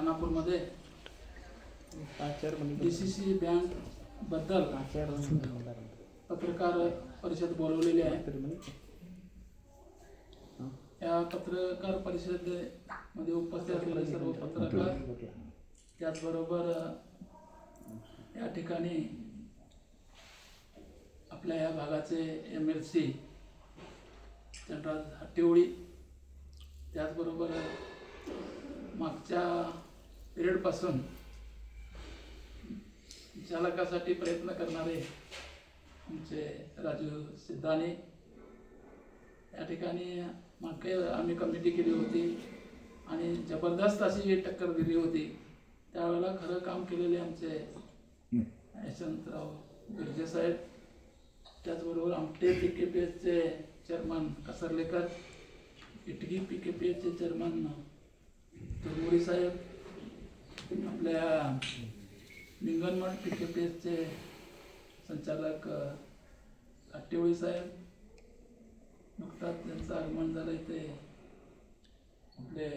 खानापूरमध्ये DCC bank बद्दल पत्रकार परिषद बोलवलेली आहे। या पत्रकार परिषदेमध्ये उपस्थित असलेले सर्व पत्रकार त्याचबरोबर या ठिकाणी आपल्या या भागाचे MLC चंद्रराज हट्टीवळी, त्याचबरोबर मागच्या पिरियडपासून चालकासाठी प्रयत्न करणारे आमचे राजू सिद्धाने, या ठिकाणी मागे आम्ही कमिटी केली होती आणि जबरदस्त अशी टक्कर दिली होती। त्यावेळेला खरं काम केलेले आमचे यशवंतराव बिर्जे साहेब, त्याचबरोबर आमटे PKPSचे चेअरमन कसरलेकर, इटगी PKPSचे चेअरमन तुरमुरी साहेब, आपल्या निंगणमठ PKPSचे संचालक हट्टीवळी साहेब, नुकताच त्यांचं आगमन झालं इथे आपले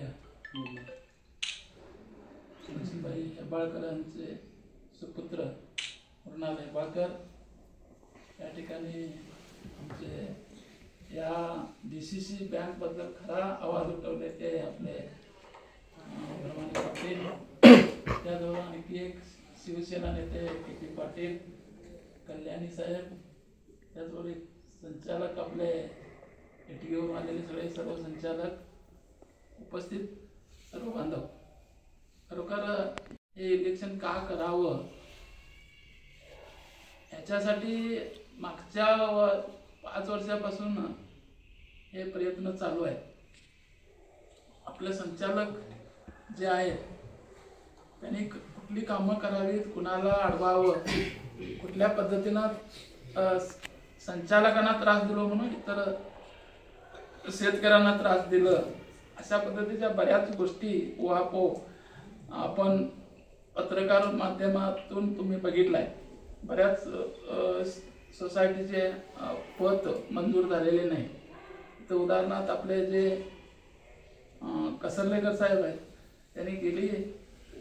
तुळशीबाई हेबाळकरांचे सुपुत्र मृणाल हेबाळकर, या ठिकाणी आमचे या DCC बँक बद्दल खरा आवाज उठवले ते आपले भरवानी पाटील, त्याजवळ आणखी एक शिवसेना नेते KP पाटील, कल्याणी साहेब, त्याचबरोबर संचालक आपले एटीओवर आलेले सर्व संचालक, उपस्थित सर्व बांधव, खरोखर हे इलेक्शन का करावं याच्यासाठी मागच्या 5 वर्षापासून हे प्रयत्न चालू आहेत। आपले संचालक जे आहेत त्यांनी कुठली कामं करावीत, कुणाला अडवावं, कुठल्या पद्धतीनं संचालकांना त्रास दिलो म्हणून इतर शेतकऱ्यांना त्रास दिलं, अशा पद्धतीच्या बऱ्याच गोष्टी उहापोह आपण पत्रकार माध्यमातून तुम्ही बघितलाय। बऱ्याच सोसायटीचे पद मंजूर झालेले नाही। तर उदाहरणार्थ आपले जे कसरलेकर साहेब आहेत, त्यांनी गेली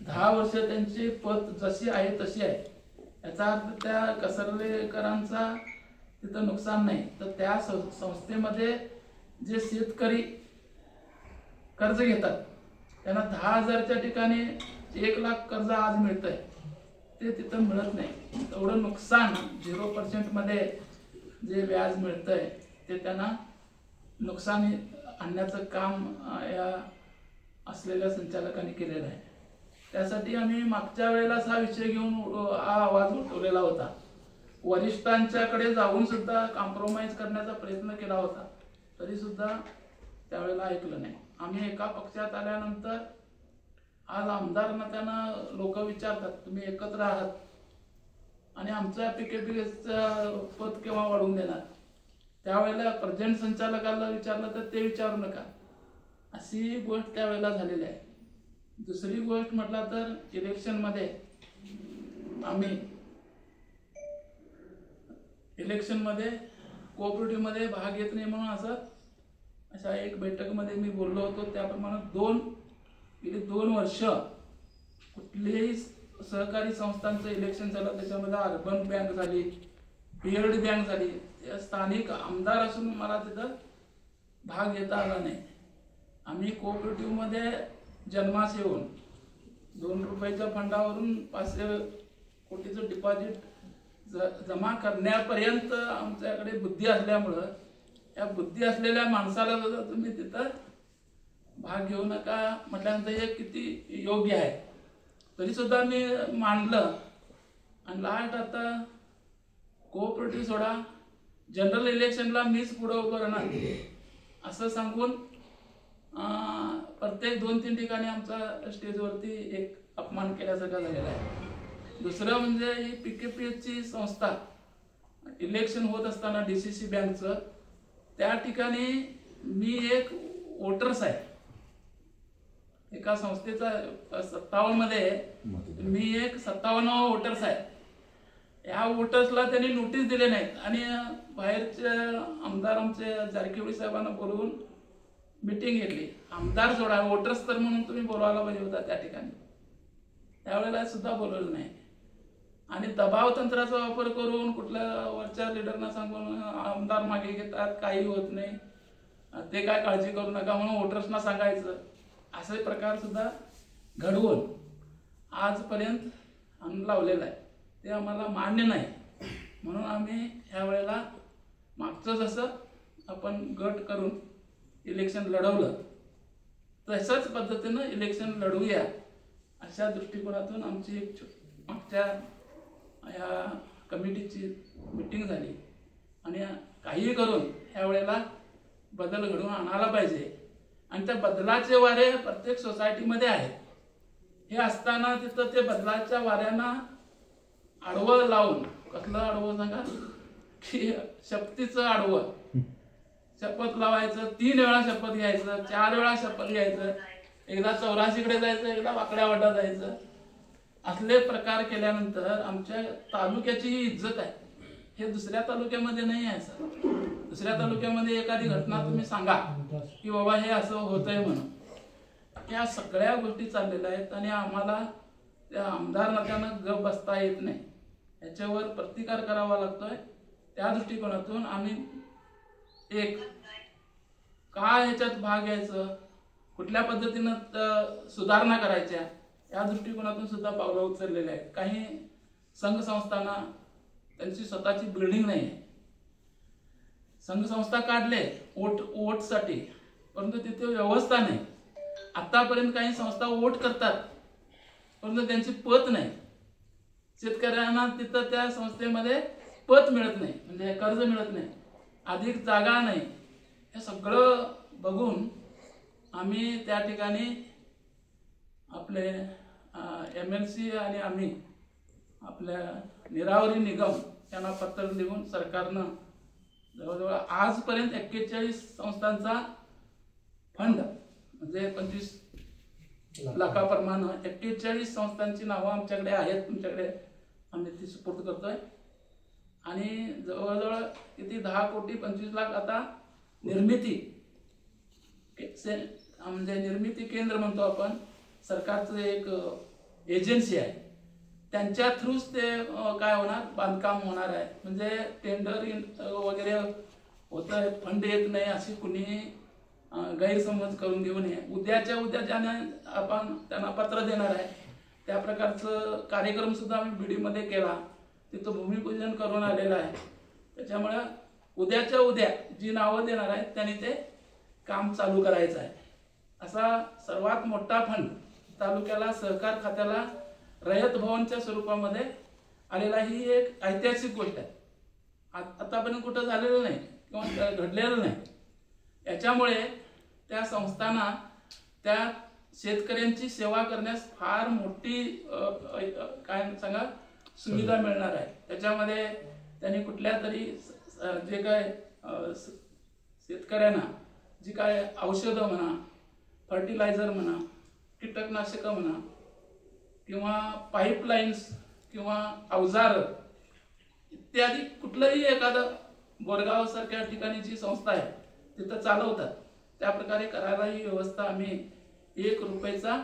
10 वर्ष त्यांची पद जशी आहे तशी आहे। याचा अर्थ त्या कसरलेकरांचा तिथं नुकसान नाही, तर त्या संस्थेमध्ये जे शेतकरी कर्ज घेतात त्यांना 10,000च्या ठिकाणी 1 लाख कर्ज आज मिळतंय, ते तिथं मिळत नाही। एवढं नुकसान 0% मध्ये जे व्याज मिळतंय ते त्यांना नुकसान आणण्याचं काम या असलेल्या संचालकांनी केलेलं आहे। त्यासाठी आम्ही मागच्या वेळेलाच हा विषय घेऊन हा आवाज उठवलेला होता। वरिष्ठांच्याकडे जाऊन सुद्धा कॉम्प्रोमाइज करण्याचा प्रयत्न केला होता, तरी सुद्धा त्यावेळेला ऐकलं नाही। आम्ही एका पक्षात आल्यानंतर आज आमदारांना त्यांना लोक विचारतात तुम्ही एकत्र आहात आणि आमच्या PKPSचं पद केव्हा वाढवून देणार, त्यावेळेला प्रेझेंट संचालकाला विचारलं तर ते विचारू नका, अशी गोष्ट त्यावेळेला झालेली आहे। दुसरी गोष्ट म्हटलं तर इलेक्शनमध्ये आम्ही कोऑपरेटिव्हमध्ये भाग घेत नाही म्हणून अशा एक बैठकीमध्ये मी बोललो होतो। त्याप्रमाणे गेली 2 वर्ष कुठलेही सहकारी संस्थांचं इलेक्शन झालं, त्याच्यामध्ये अर्बन बँक झाली, PLD बँक झाली, स्थानिक आमदार असून मला तिथं भाग घेता आला नाही। आम्ही कोऑपरेटिव्हमध्ये जन्मास येऊन 2 रुपयाच्या फंडावरून 500 कोटीचं डिपॉझिट जमा करण्यापर्यंत आमच्याकडे बुद्धी असल्यामुळं या बुद्धी असलेल्या माणसाला सुद्धा तुम्ही तिथं भाग घेऊ नका म्हटल्यानंतर हे किती योग्य आहे, तरी सुद्धा मी मांडलं आणि लास्ट आता कोऑपरेटिव्ह सोडा, जनरल इलेक्शनला मीच पुढे उभं राहणार असं सांगून प्रत्येक 2-3 ठिकाणी आमचा स्टेजवरती एक अपमान केल्यासारखा झालेला आहे। दुसरं म्हणजे ही PKPSची संस्था इलेक्शन होत असताना DCC बँकचं, त्या ठिकाणी मी एक वोटर्स आहे, एका संस्थेचा 57 मध्ये मी एक 57वा वोटर्स आहे। या वोटर्सला त्यांनी नोटीस दिले नाहीत आणि बाहेरचे आमदार आमचे जारकिहोळी साहेबांना बोलवून मीटिंग घेतली। आमदार सोडा, वोटर्स तर म्हणून तुम्ही बोलवायला पाहिजे होता त्या ठिकाणी। त्यावेळेला सुद्धा बोलवलं नाही. आणि दबाव तंत्राचा वापर करून कुठल्या वरच्या लिडरना सांगून आमदार मागे घेतात, काही होत नाही, ते काय काळजी करू नका म्हणून वोटर्सना सांगायचं, असे प्रकार सुद्धा घडवून आजपर्यंत आम्ही लावलेला आहे. ते आम्हाला मान्य नाही. म्हणून आम्ही ह्या वेळेला मागचं जसं आपण गट करून इलेक्शन लढवलं तशाच पद्धतीनं इलेक्शन लढवूया अशा दृष्टिकोनातून आमची एक मागच्या या कमिटीची मीटिंग झाली. आणि काहीही करून ह्या वेळेला बदल घडवून आणायला पाहिजे. आणि त्या बदलाचे वारे प्रत्येक सोसायटीमध्ये आहेत. हे असताना तिथं ते बदलाच्या वाऱ्यांना आडवं लावून, कसलं आडवं सांगा की शपथीचं आडवं, शपथ लावायचं, 3 वेळा शपथ घ्यायचं, 4 वेळा शपथ घ्यायचं, एकदा 84कडे जायचं, एकदा वाकड्या वाटा जायचं, असले प्रकार केल्यानंतर आमच्या तालुक्याची ही इज्जत आहे. हे दुसऱ्या तालुक्यामध्ये नाही आहे सर. दुसऱ्या तालुक्यामध्ये एखादी घटना तुम्ही सांगा की बाबा हे असं होतंय म्हणून. या सगळ्या गोष्टी चाललेल्या आहेत आणि आम्हाला त्या आमदार नात्यानं गप बसता येत नाही. याच्यावर प्रतिकार करावा लागतोय. त्या दृष्टिकोनातून आम्ही एक काय ह्याच्यात भाग घ्यायचं, कुठल्या पद्धतीनं सुधारणा करायच्या, या दृष्टिकोनातून सुद्धा पावलं उचललेले आहेत. काही संघ संस्थांना त्यांची स्वतःची बिल्डिंग नाही आहे. संघ संस्था काढले वोटसाठी, परंतु तिथे व्यवस्था नाही. आतापर्यंत काही संस्था वोट करतात परंतु त्यांची पत नाही. शेतकऱ्यांना तिथं त्या संस्थेमध्ये पत मिळत नाही, म्हणजे कर्ज मिळत नाही, अधिक जागा नाही. हे सगळं बघून आम्ही त्या ठिकाणी आपले MLC आणि आम्ही आपल्या निरावरी निगम यांना पत्र लिहून सरकारनं जवळजवळ आजपर्यंत 41 संस्थांचा फंड, म्हणजे 25 लाखाप्रमाणे 41 संस्थांची नावं आमच्याकडे आहेत, तुमच्याकडे आम्ही ती सुपूर्द करतोय. आणि जवळजवळ किती 10 कोटी 25 लाख आता निर्मिती, म्हणजे निर्मिती केंद्र म्हणतो आपण, सरकारचं एक एजन्सी आहे, त्यांच्या थ्रूच ते काय होणार, बांधकाम होणार आहे. म्हणजे टेंडर वगैरे होतं, फंड येत नाही अशी कुणी गैरसमज करून घेऊ नये. उद्याच्या उद्या ज्याने आपण त्यांना पत्र देणार आहे त्या प्रकारचं कार्यक्रम सुद्धा आम्ही बीडीमध्ये केला, तिथं भूमिपूजन करून आलेलं आहे. त्याच्यामुळे उद्याच्या उद्या जी नावं देणार आहेत त्यांनी ते काम चालू करायचं आहे. असा सर्वात मोठा फंड तालुक्याला, सहकार खात्याला रयत भवनच्या स्वरूपामध्ये आलेला ही एक ऐतिहासिक गोष्ट आहे. आतापर्यंत कुठं झालेलं नाही किंवा घडलेलं नाही. याच्यामुळे त्या संस्थांना त्या शेतकऱ्यांची सेवा करण्यास फार मोठी काय सांगा सुविधा मिळणार आहे. त्याच्यामध्ये त्यांनी कुठल्या तरी जे काय शेतकऱ्यांना जी काय औषधं म्हणा, फर्टिलायझर म्हणा, कीटकनाशकं म्हणा, किंवा पाईपलाईन्स किंवा अवजार इत्यादी कुठलंही एखादं बोरगाव सारख्या ठिकाणी जी संस्था आहे तिथं चालवतात त्या प्रकारे करायला ही व्यवस्था आम्ही 1 रुपयाचा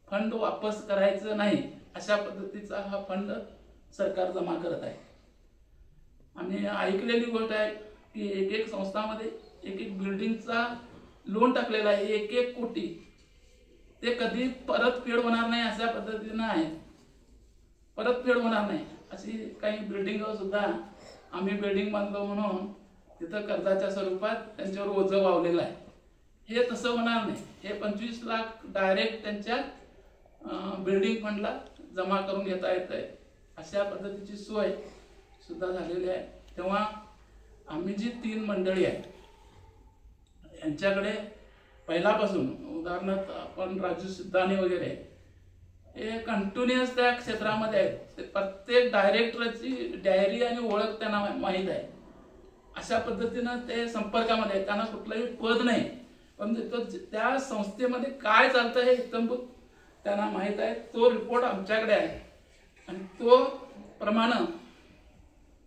फंड वापस करायचं नाही अशा पद्धतीचा हा फंड सरकार जमा करत आहे. आम्ही ऐकलेली गोष्ट आहे की एक संस्थामध्ये एक बिल्डिंगचा लोन टाकलेला आहे 1 कोटी, ते कधी परतफेड होणार नाही अशा पद्धतीनं आहे. परतफेड होणार नाही अशी काही बिल्डिंग सुद्धा आम्ही बिल्डिंग बांधलो म्हणून तिथं कर्जाच्या स्वरूपात त्यांच्यावर ओझं वावलेलं आहे. हे तसं होणार नाही. हे 25 लाख डायरेक्ट त्यांच्या बिल्डिंग फंडला जमा करून घेता येत आहे. अशा पद्धतीची सोय सुद्धा झालेली आहे. तेव्हा आम्ही जी 3 मंडळी आहे यांच्याकडे पहिल्यापासून, उदाहरणार्थ आपण राजू सिद्धाने वगैरे, हे कंटिन्युअस त्या क्षेत्रामध्ये आहेत. प्रत्येक डायरेक्टरची डायरी आणि ओळख त्यांना माहीत आहे. अशा पद्धतीनं ते संपर्कामध्ये आहेत. त्यांना कुठलंही पद नाही पण त्या संस्थेमध्ये काय चालतं हे इत्थंभूत त्यांना माहीत आहे. तो रिपोर्ट आमच्याकडे आहे आणि तो प्रमाणे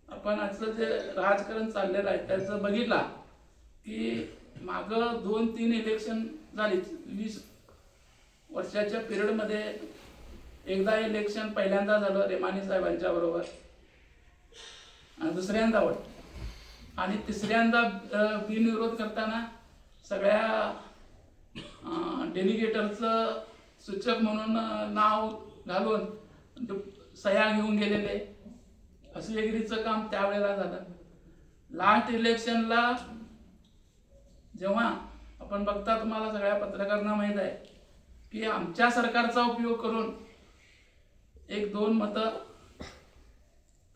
आपण आजचं जे राजकारण चाललेलं आहे त्याचं बघितला की मागं 2-3 इलेक्शन झाली 20 वर्षाच्या पिरियडमध्ये एकदा इलेक्शन पहिल्यांदा झालं रेमानी साहेबांच्या बरोबर आणि दुसऱ्यांदा वाटतं आणि तिसऱ्यांदा बिनविरोध करताना सगळ्या डेलिगेटरचं सूचक म्हणून नाव घालून सह्या घेऊन गेलेले हसवेगिरीचं काम त्यावेळेला झालं. लास्ट इलेक्शनला जेव्हा आपण बघता, तुम्हाला सगळ्या पत्रकारांना माहीत आहे की आमच्या सरकारचा उपयोग करून 1-2 मतं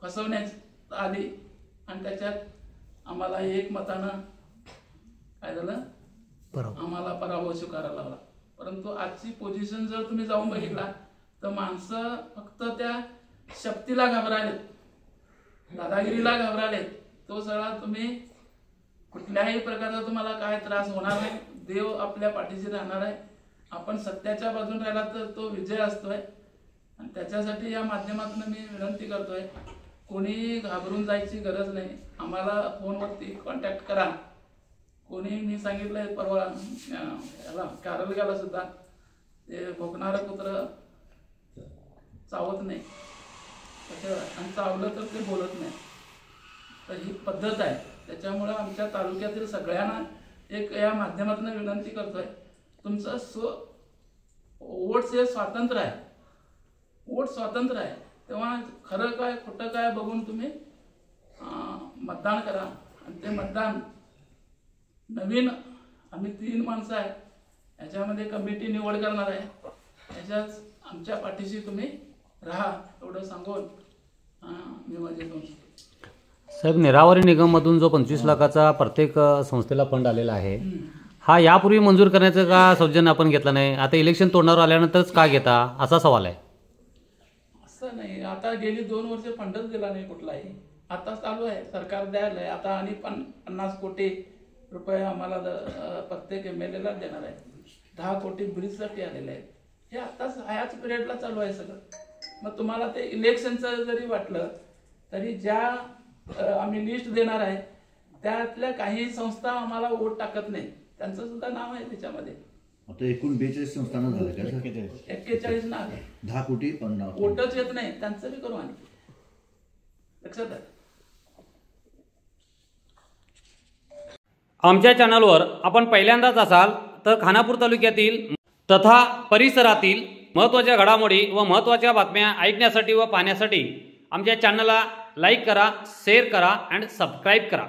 फसवण्यात आली आणि त्याच्यात आम्हाला 1 मतानं काय झालं, आम्हाला पराभव स्वीकारायला लागला. परंतु आजची पोझिशन जर तुम्ही जाऊन बघितला तर माणसं फक्त त्या शक्तीला घाबरालेत, दादागिरीला घाबरालेत. तो सगळा तुम्ही कुठल्याही प्रकारचा तुम्हाला काय त्रास होणार नाही. देव आपल्या पाठीशी राहणार आहे. आपण सत्याच्या बाजून राहिला तर तो विजय असतोय आणि त्याच्यासाठी या माध्यमातून मी विनंती करतोय, कोणी घाबरून जायची गरज नाही. आम्हाला फोनवरती कॉन्टॅक्ट करा. कोणी मी सांगितलंय परवा याला कारलगाला सुद्धा ते भोकणारं कुत्र चावत नाही आणि चावलं तर ते बोलत नाही. तर ही पद्धत आहे. त्याच्यामुळं आमच्या तालुक्यातील सगळ्यांना एक या माध्यमातून विनंती करतोय, तुमचं वोटचे स्वातंत्र्य आहे, वोट स्वातंत्र्य आहे. तेव्हा खरं काय खोटं काय बघून तुम्ही मतदान करा. आणि ते मतदान नवीन आम्ही 3 माणसं आहे, याच्यामध्ये कमिटी निवड करणार आहे. याच्याच आमच्या पाठीशी तुम्ही राहा एवढं सांगून मी माझे दोन. साहेब, निरावरी निगममधून जो 25 लाखाचा प्रत्येक संस्थेला फंड आलेला आहे, हा यापूर्वी मंजूर करण्याचं का सौजन्य आपण घेतला नाही? आता इलेक्शन तोंडावर आल्यानंतरच का घेता, असा सवाल आहे. असं नाही, आता गेली 2 वर्ष फंडच दिला नाही कुठलाही. आता चालू आहे, सरकार द्यायला आहे. आता आणि 50 कोटी रुपये आम्हाला प्रत्येक MLA देणार आहे. 10 कोटी ब्रिजसाठी आलेले आहेत. हे आताच ह्याच पिरियडला चालू आहे सगळं. मग तुम्हाला ते इलेक्शनचं जरी वाटलं तरी ज्या आम्ही लिस्ट देणार आहे त्यातल्या काही संस्था आम्हाला वोट टाकत नाही, त्यांचं सुद्धा नाव आहे त्याच्यामध्ये. आता एकूण 42 संस्थांना झालं का? 41 नाव आहे. 10 कोटी 50 वोटच येत नाही, त्यांचं बी करू आणि लक्षात आहे. आमच्या चॅनलवर आपण पहिल्यांदाच असाल तर खानापूर तालुक्यातील तथा परिसरातील महत्त्वाच्या घडामोडी व महत्त्वाच्या बातम्या ऐकण्यासाठी व पाहण्यासाठी आमच्या चॅनलला लाईक करा, शेअर करा आणि सबस्क्राईब करा.